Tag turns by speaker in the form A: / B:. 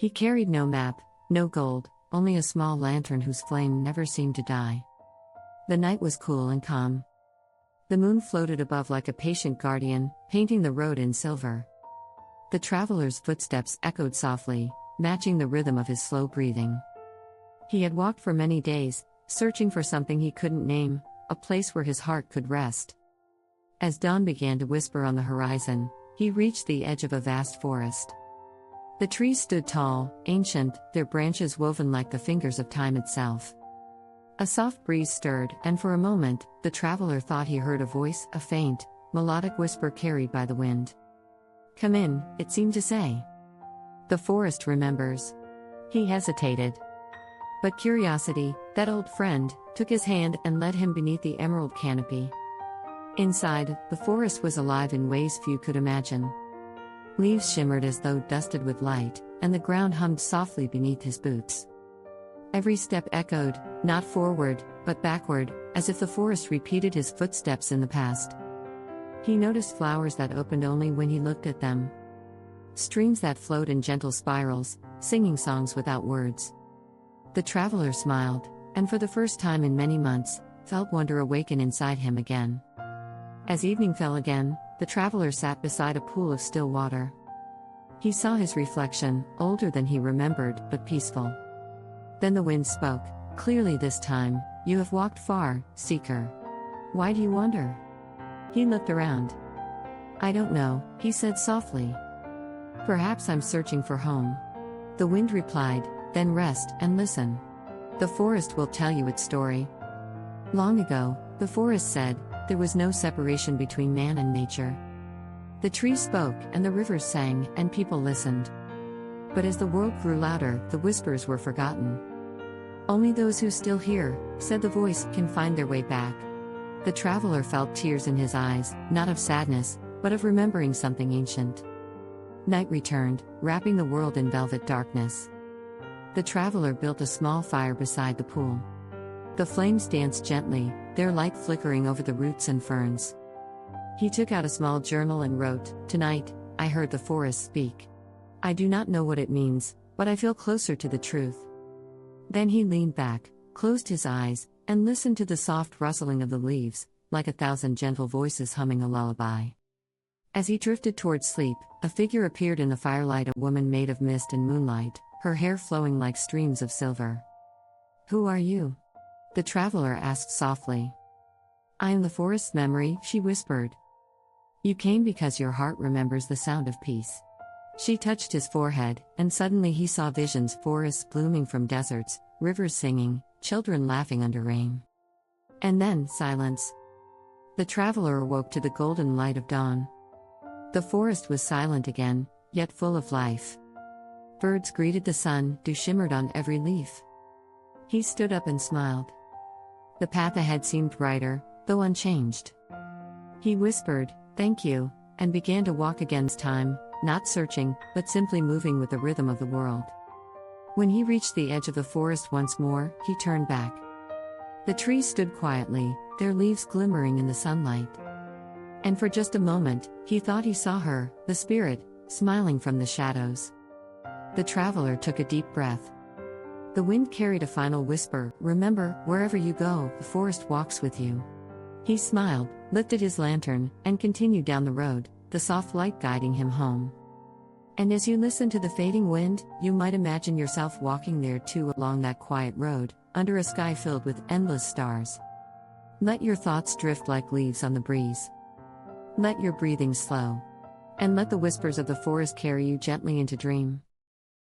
A: He carried no map, no gold, only a small lantern whose flame never seemed to die. The night was cool and calm. The moon floated above like a patient guardian, painting the road in silver. The traveler's footsteps echoed softly, matching the rhythm of his slow breathing. He had walked for many days, searching for something he couldn't name, a place where his heart could rest. As dawn began to whisper on the horizon, he reached the edge of a vast forest. The trees stood tall, ancient, their branches woven like the fingers of time itself. A soft breeze stirred, and for a moment, the traveler thought he heard a voice, a faint, melodic whisper carried by the wind. "Come in," it seemed to say. "The forest remembers." He hesitated. But curiosity, that old friend, took his hand and led him beneath the emerald canopy. Inside, the forest was alive in ways few could imagine. Leaves shimmered as though dusted with light, and the ground hummed softly beneath his boots. Every step echoed, not forward, but backward, as if the forest repeated his footsteps in the past. He noticed flowers that opened only when he looked at them. Streams that flowed in gentle spirals, singing songs without words. The traveler smiled, and for the first time in many months, felt wonder awaken inside him again. As evening fell again, the traveler sat beside a pool of still water. He saw his reflection, older than he remembered, but peaceful. Then the wind spoke, clearly this time, "You have walked far, seeker. Why do you wander?" He looked around. "I don't know," he said softly. "Perhaps I'm searching for home." The wind replied, "Then rest and listen. The forest will tell you its story." Long ago, the forest said, there was no separation between man and nature. The trees spoke, and the rivers sang, and people listened. But as the world grew louder, the whispers were forgotten. "Only those who still hear," said the voice, "can find their way back." The traveler felt tears in his eyes, not of sadness, but of remembering something ancient. Night returned, wrapping the world in velvet darkness. The traveler built a small fire beside the pool. The flames danced gently, their light flickering over the roots and ferns. He took out a small journal and wrote, "Tonight, I heard the forest speak. I do not know what it means, but I feel closer to the truth." Then he leaned back, closed his eyes, and listened to the soft rustling of the leaves, like a thousand gentle voices humming a lullaby. As he drifted toward sleep, a figure appeared in the firelight, a woman made of mist and moonlight, her hair flowing like streams of silver. "Who are you?" the traveler asked softly. "I am the forest's memory," she whispered. "You came because your heart remembers the sound of peace." She touched his forehead, and suddenly he saw visions, forests blooming from deserts, rivers singing, children laughing under rain. And then, silence. The traveler awoke to the golden light of dawn. The forest was silent again, yet full of life. Birds greeted the sun, dew shimmered on every leaf. He stood up and smiled. The path ahead seemed brighter, though unchanged. He whispered, "Thank you," and began to walk against time, not searching, but simply moving with the rhythm of the world. When he reached the edge of the forest once more, he turned back. The trees stood quietly, their leaves glimmering in the sunlight. And for just a moment, he thought he saw her, the spirit, smiling from the shadows. The traveler took a deep breath. The wind carried a final whisper, "Remember, wherever you go, the forest walks with you." He smiled, lifted his lantern, and continued down the road, the soft light guiding him home. And as you listen to the fading wind, you might imagine yourself walking there too, along that quiet road, under a sky filled with endless stars. Let your thoughts drift like leaves on the breeze. Let your breathing slow. And let the whispers of the forest carry you gently into dream.